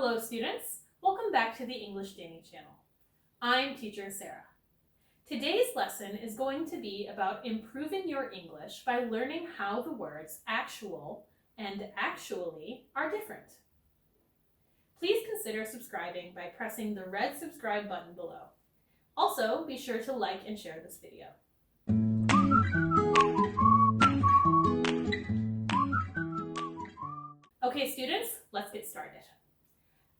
Hello students, welcome back to the English Daily channel. I'm teacher Sarah. Today's lesson is going to be about improving your English by learning how the words actual and actually are different. Please consider subscribing by pressing the red subscribe button below. Also, be sure to like and share this video. Okay students, let's get started.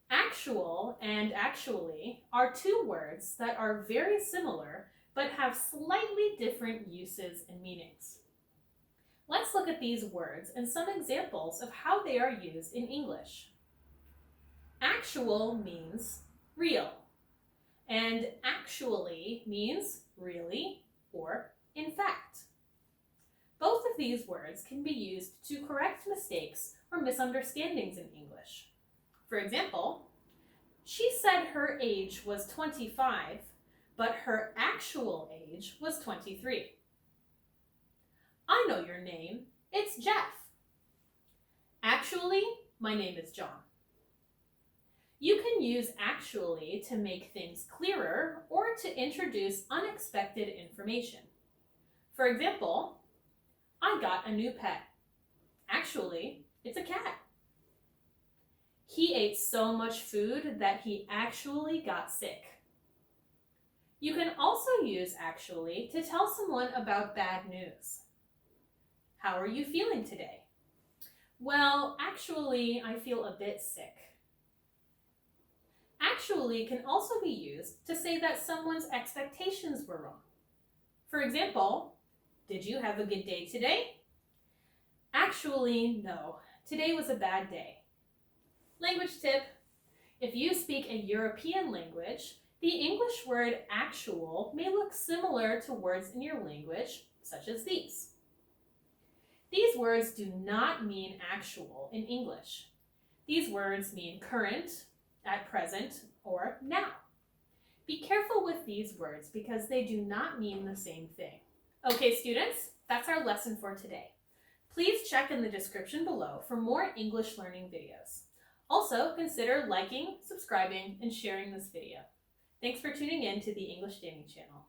Actual and actually are two words that are very similar but have slightly different uses and meanings. Let's look at these words and some examples of how they are used in English. Actual means real, and actually means really or in fact. Both of these words can be used to correct mistakes or misunderstandings in English. For example, she said her age was 25, but her actual age was 23. I know your name. It's Jeff. Actually, my name is John. You can use actually to make things clearer or to introduce unexpected information. For example, I got a new pet. Actually, it's a cat. He ate so much food that he actually got sick. You can also use actually to tell someone about bad news. How are you feeling today? Well, actually, I feel a bit sick. Actually can also be used to say that someone's expectations were wrong. For example, did you have a good day today? Actually, no. Today was a bad day. Language tip: if you speak a European language, the English word actual may look similar to words in your language, such as these. These words do not mean actual in English. These words mean current, at present, or now. Be careful with these words because they do not mean the same thing. Okay, students, that's our lesson for today. Please check in the description below for more English learning videos. Also, consider liking, subscribing, and sharing this video. Thanks for tuning in to the English Daily channel.